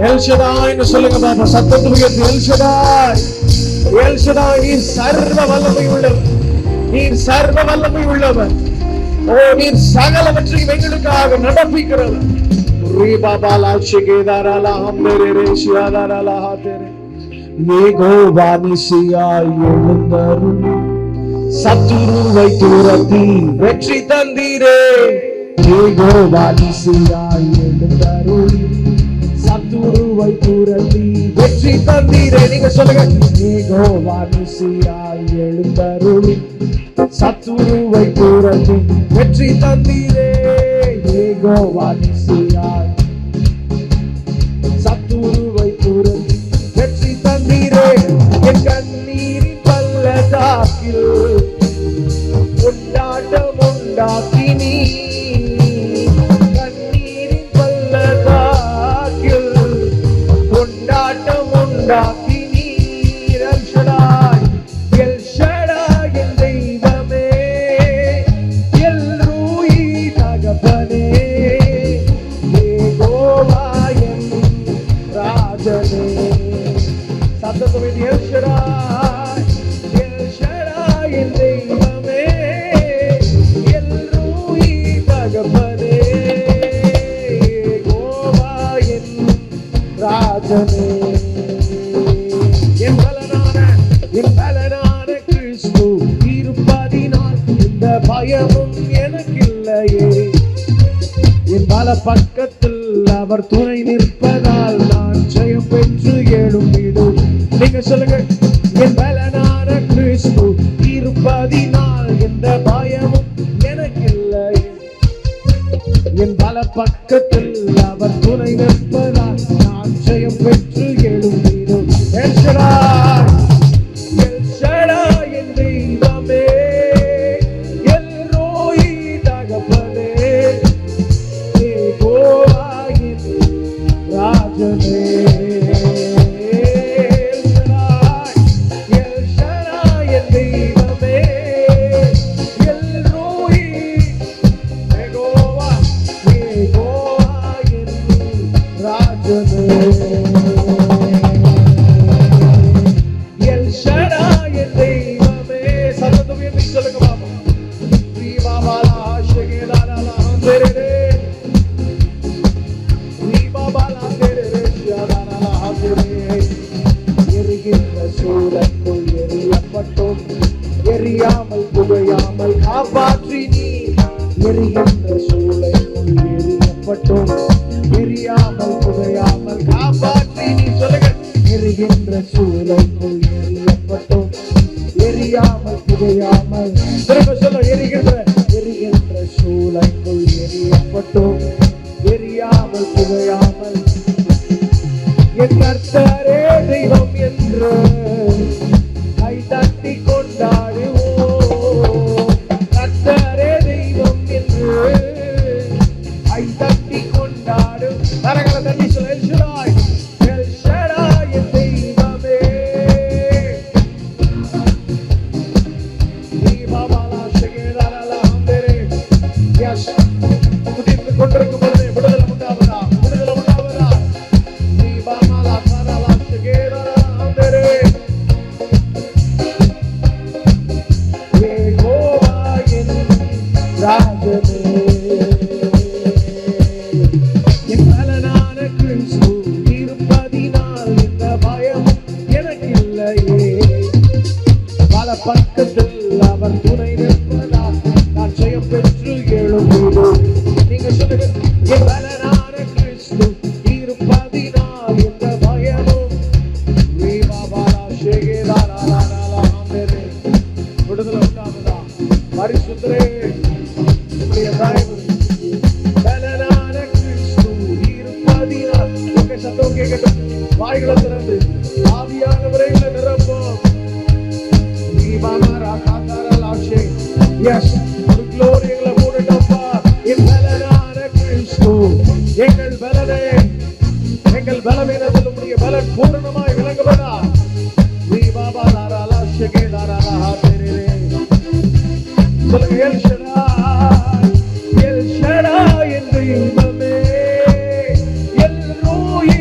L ஷடாய்னு சொல்லுங்க பாப்பா, சத்தத்தை உயர்த்தி எல் ஷடாய். எல் ஷடாய், நீர் சர்வ வல்லமை உள்ளவர், நீர் சர்வ வல்லமை உள்ளவர். ஓ, நீர் சகலவற்றையும் எங்களுக்காக நடப்பிக்கிறவர். ரீபாபாலா ஷிகேதாராலா ஹம்தரே ஷியாதாராலா ஹாதரே. யெகோவா நிசியாய் எழுந்தருள், சத்துருவை துரத்தி வெற்றி தந்தீரே. யெகோவா நிசியாய் எழுந்தருள், சத்துருவை துரத்தி வெற்றி தந்தீரே. நீங்க சொல்லுங்க, யெகோவா நிசியாய் எழுந்தருள், சத்துருவை துரத்தி வெற்றி தந்தீரே. யெகோவா நிசியாய் சத்துருவை துரத்தி வெற்றி தந்தீரே. என் கண்ணீரின் பள்ளத்தாக்கில் கொண்டாட்டம் உண்டாக்கினீ, கண்ணீரின் பள்ளத்தாக்கில் கொண்டாட்டம் உண்டாக்கினீ. எல் ஷடாய், எல் ஷடாய் என் தெய்வமே, எல் ரூயி தகப்பனே, யெகோவா என் ராஜனே. சத்தத்தை எல் ஷடாய், எல் ஷடாய் என் தெய்வமே, எல் ரூயி தகப்பனே, யெகோவா என் ராஜனே. என் பலனான கிறிஸ்து இருப்பதினால் இந்த பயமும் எனக்கில்லையே. என் பல பக்கத்தில் அவர் துணை நிற்பதால் நான் ஜெயம் பெற்று எழும்பிடும். நீங்க சொல்லுங்க, என் பலனான கிறிஸ்து இருப்பதினால் எந்த பயமும் எனக்கில்லையே. என் பல பக்கத்தில் அவர் துணை நிற்பதால் நான் ஜெயம் பெற்று எழும்பிடும். எல் ஷடாய், எல் ஷடாய் என் தெய்வமே, எல் ரோயி தகப்பனே, யெகோவா என் ராஜனே. எல் ஷடாய் என் தெய்வமே, எல் ரோயி யெகோவா, யெகோவா என் ராஜனே. எல் ஷடாய் என் தெய்வமே. சத்தத்தை உயர்த்தி சொல்லுங்க பாப்பா. ரீபாபாலா ஷிகேதாராலா ஹம்தரே, ரீபாபாலா தெரே ஷியாதாராலா ஹம்தரே. எரிகின்ற சூழலுக்குள் எரியப்பட்டோம், எரியாமல் புகையாமல் காப்பாற்றி நீ. எரிகின்ற சூழலுக்குள் எரியப்பட்டோம், எரியாமல் புகையாமல் காப்பாற்றி நீ. சொல்லுங்க, எரிகின்ற சூழலுக்குள் எரியப்பட்டோம், எரியாமல் புகையாமல். திரும்ப சொல்ல, எரிகின்ற சூழலுக்குள் எரியப்பட்டோம், எரியாமல் புகையாமல். என் கர்த்தரே தெய்வம் என்று கை தட்டி கொண்டாடுவோம். கர்த்தரே தெய்வம் என்று கை தட்டி கொண்டாடும். கரங்களை தட்டி சொல்ல, எல் ஷடாய், எல் ஷடாய் என் தெய்வமே. ரீபாபாலா ஷிகேதாராலா ஹம்தரே. எஸ், துதித்துக் கொண்டிருக்கும் பொழுதே விடுதலை உண்டாவதா, விடுதலை உண்டாவதா. ரீபாபாலா கராலா ஷிகேதாராலா ஹம்தரே. யெகோவா என் ராஜனே. என் பலனான கிறிஸ்து இருப்பதினால் இந்த பயமும் எனக்கில்லையே. பல பக்கத்தில் அவர் துணை நிற்பதால் நான் ஜெயம் பெற்று எழும்பிடும். நீங்க சொல்லுங்க, என் பலனான கிறிஸ்து இருப்பதினால் இந்த பயமும். ரீபாபாலா ஷிகேதாராலா ஹம்தரே. விடுதலை உண்டாவதா. பரிசுத்தரே, உம்முடைய தயவு. பலனான கிறிஸ்து இருப்பதினால். உங்க சத்தம் கேட்கட்டும். வாய்களை திறந்து ஆவியானவரை நிரப்போம். ரீபாபாலா காதாராலா ஷே. எஸ், ஒரு glory எங்களை மூடட்டப்பா. என் பலனான கிறிஸ்து, எங்கள் பலனே, எங்கள் பலவீனத்தில் உம்முடைய பலன் பூரணமாய் விளங்குவதா. ரீபாபாலா ஷிகேதாராலா ஹம்தரே. சொல்லுங்க, எல் ஷடாய், எல் ஷடாய் என் தெய்வமே, எல் ரூயி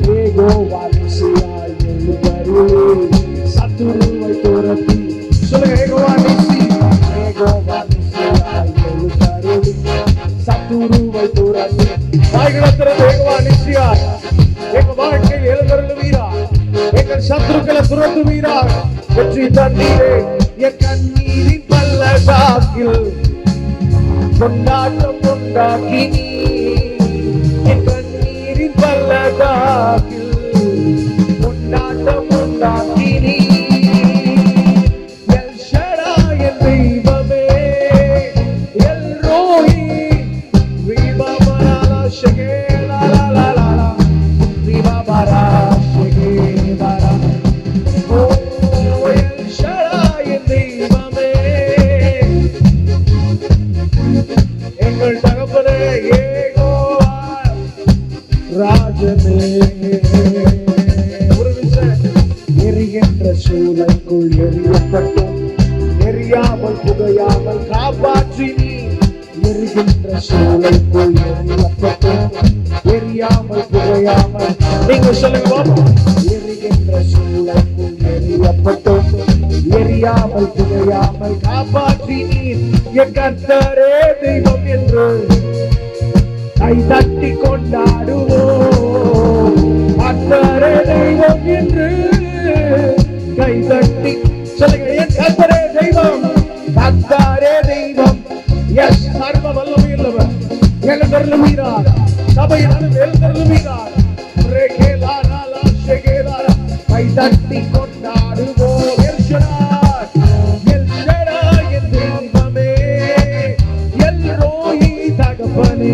யெகோவா நிசியாய் எழுந்தருளி சத்துருவை துரத்தி சொல்லுங்க யெகோவா நிசி யெகோவா நிசியாய் எழுந்தருளி சத்துருவை துரத்தி வாய்களத்திலிருந்து யெகோவா நிசியாய் எங்க வாழ்க்கையில் எழுந்தருளுவீராக எங்கள் சத்துருக்களை துரத்துவீராக வெற்றி தண்ணீரே என் கண்ணீரின் பள்ளத்தாக்கில் கொண்டாட்டம் கொண்டாக்கி என் கண்ணீரின் பள்ளத்தாக்கில் கொண்டாட்டம் கொண்டாக்கி எல் ஷடாய் என் தெய்வமே எல் ரோஹி விபமரா ஷகேலா லா லா லா விபமரா ஷகேலா ஓ எல் ஷடாய் என் தெய்வமே எங்கள் தகப்பனே யெகோவா ராஜனே ஒரு நிமிஷம் எரிகின்ற சூளைக்குள் எரியப்பட்டோம் எரியாமல் புகையாமல் காப்பாற்றி நீ எரிகின்ற சூளைக்குள் எரியப்பட்டோம் எரியாமல் புகையாமல் நீங்க சொல்லுங்க பாப்போம் எரிகின்ற சூளைக்குள் எரியப்பட்டோம் எரியாமல் புகையாமல் காப்பாற்றி நீர் என் கர்த்தரே தெய்வம் என்று கை தட்டி கொண்டாடுவோம் கர்த்தரே தெய்வம் என்று கை தட்டி சொல்லுங்க என் கர்த்தரே தெய்வம் கர்த்தரே தெய்வம் எஸ் சர்வ வல்லமை உள்ளவர் எழுந்தருளுவீரார் சபையினாலும் எழுந்தருளுவீரார் கை தட்டி கொண்டாடுவோம் எல் ஷடாய் என் தெய்வமே எல் ரோஹி தகப்பனே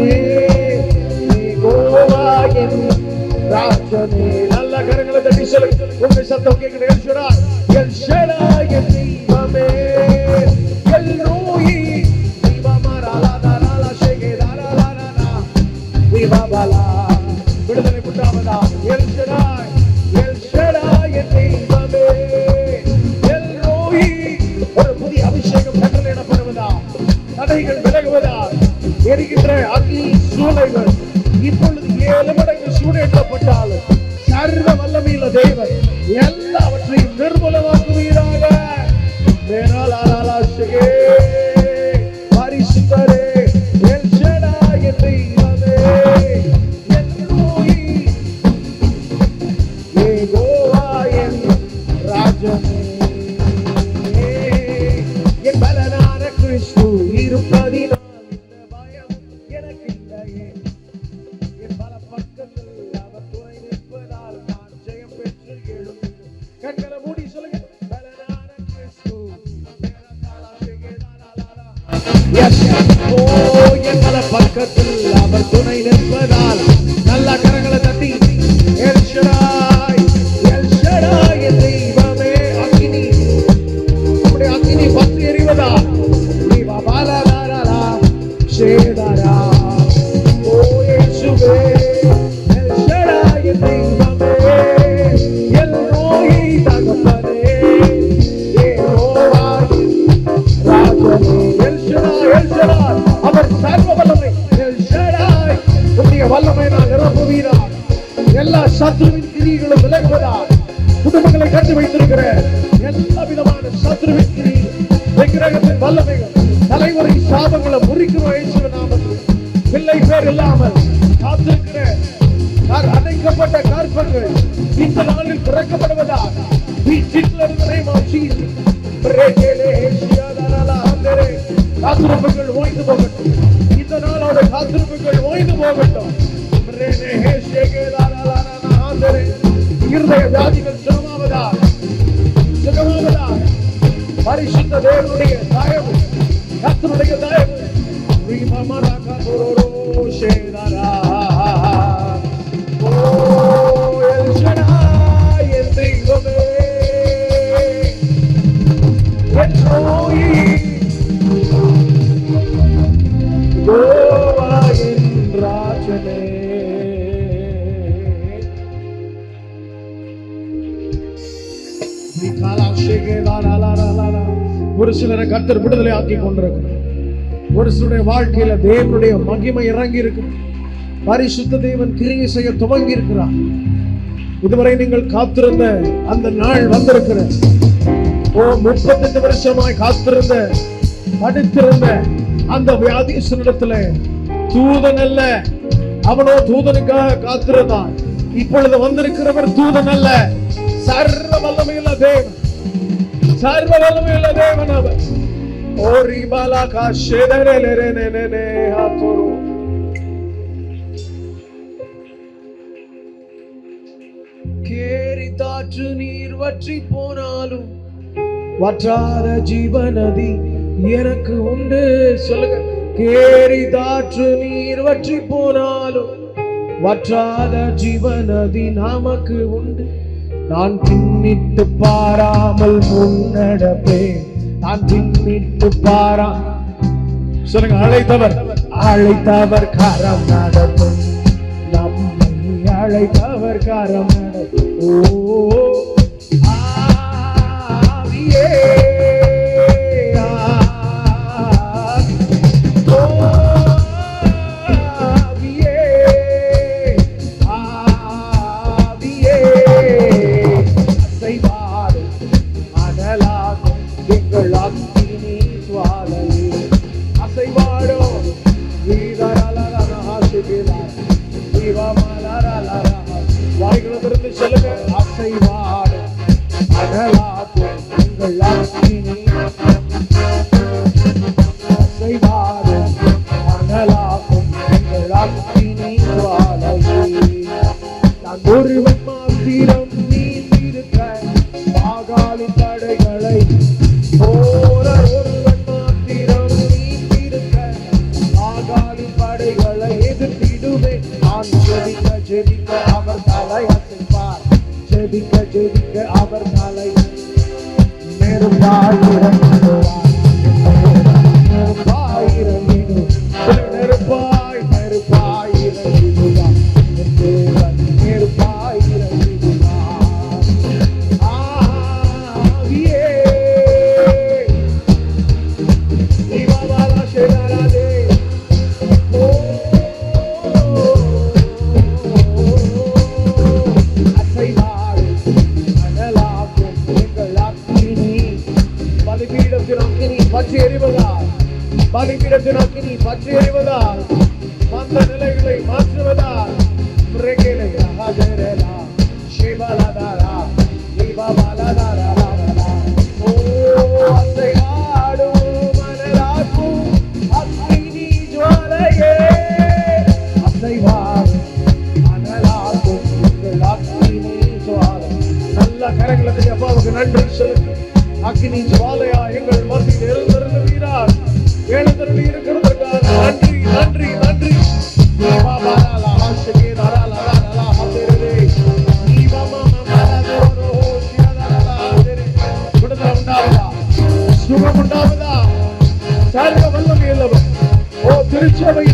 யெகோவா என் ராஜனே நல்ல கரங்களை தட்டி சொல்லுங்க உங்க சத்தம் கேட்குது எல் ஷடாய் என் தெய்வமே எல் ரோஹி விபமரா லா லா லா ஷகேலா லா லா லா விபமரா விடுதலை உண்டாவதா எல் ஷடாய் என் தெய்வமே எல் ரோஹி ஒரு புதிய அபிஷேகம் கட்டளையிடப்படுவதா தடைகள் விலகுவதா எரிகின்ற அக்னி சூளைகள் இப்பொழுது 7 மடங்கு சூடேற்றப்பட்டாலும் சர்வ வல்லமையுள்ள தேவன் எல்லாவற்றையும் நிர்மூலமாக்குவீராக பரிசுத்தரே எல் ஷடாய் என் தெய்வமே எல் ரோஹி யெகோவா என் ராஜனே என் பலனான கிறிஸ்து இருப்பதினால் இந்த பயம் எனக்கு இல்லையே என் பல பக்கத்தில் அவர் துணை நிற்பதால் நான் ஜெயம் பெற்று எழும்புவேன் கண்களை மூடி சொல்லுங்க பலனான கிறிஸ்து என் பல பக்கத்தில் அவர் துணை நிற்பதால் நல்ல கரங்களை தட்டி எல் ஷடாய் என் தெய்வமே அக்கினி உம்முடைய அக்கினி பற்றி எரிவதா விபமரா ஷேதாரா ஓ இயேசுவே எல் ஷடாய் என் தெய்வமே எல் ரோஹி தகப்பனே யெகோவா ராஜனே எல் ஷடாய் அவர் சர்வ வல்லமை எல் ஷடாய் உம்முடைய வல்லமை நான் நிரப்புவீராக எல்லா சத்துருவின் கிரியைகளும் விலகுவதா குடும்பங்களை கட்டி வைத்திருக்கிற எல்லா விதமான சத்துருவின் கிரியைகள் விக்கிரகத்தின் வல்லமைகள் தலைவரை சாபங்களை முறிக்கிறோம் இயேசுவின் நாமத்தில் பிள்ளை பேர் இல்லாமல் காத்திருக்கிற அடைக்கப்பட்ட கற்பங்கள் இந்த நாளில் திறக்கப்படுவதா காத்திருப்புகள் ஓய்ந்து போகட்டும் இந்த நாளோட காத்திருப்புகள் ஓய்ந்து போகட்டும் இருதய வியாதிகள் சுகமாவதா பரிசுத்த தேவனுடைய தயவு கர்த்தருடைய தயவு எல் ஷடாய் என் தெய்வமே எல் ரோஹி யெகோவா என் ராஜனே. ஒரு சிலரை கர்த்தர் விடுதலை ஆக்கி கொண்டிருக்கிறார். ஒரு சிலருடைய வாழ்க்கையில தேவனுடைய மகிமை இறங்கி இருக்கு. பரிசுத்த தேவன் கிரியை செய்ய துவங்கி இருக்கிறார். இதுவரை நீங்கள் காத்திருந்த அந்த நாள் வந்திருக்கிற 38 வருஷமாய் காத்திருந்த படித்திருந்த அந்த வியாதிஸ்தனிடத்துல தூதன் அல்ல, அவனோ தூதனுக்காக காத்திருந்தான். இப்பொழுது வந்திருக்கிறவர் தூதன் அல்ல, சர்வ வல்லமையுள்ள தேவன், சர்வ வல்லமையுள்ள தேவன் அவர். கேரிதாற்று நீர் வற்றி போனாலும் வற்றாத ஜீவநதி எனக்கு உண்டு. சொல்லுங்க. கேரிதாற்று நீர் வற்றி போனாலும் வற்றாத ஜீவநதி நமக்கு உண்டு. நான் பின்னிட்டு பாராமல் முன்னடப்பேன், நான் பின்னிட்டு பாரா. சொல்லுங்க. அழைத்தவர் கரம் நடத்தும், நம்மை அழைத்தவர் கரம் நடத்தும். ஒருவன் மாத்திரம் நீந்திருக்க பாகாலி தடைகளை போற, ஒருவன் மாத்திரம் நீந்திருக்க பாகாலி படைகளை எதிர்த்திடுவே. நான் ஜெபிக்க ஜெபிக்க அவர் தலை அசைப்பார், ஜெபிக்க ஜெபிக்க அவர் தலை நெருப்பாய் இறங்கிடுவார், நெருப்பாய் இறங்கிடும், நெருப்பாய் நெருப்பாய் இறங்கிடுவார். பலிபீடத்தின் அக்கினி பற்றி எறிவதால், மந்த நிலைகளை மாற்றுவதால், நல்ல கரங்களை அப்பாவுக்கு நன்றி செலுத்தி, அக்கினி ஜுவாலையா எங்கள் மத்தியில் எழுந்திருக்கிறார், எழுந்தருளி இருக்கிறதற்காக நன்றி நன்றி நன்றி. சுகம் உண்டாவதா? சர்வ வல்லமை உள்ளவர். திருச்சபை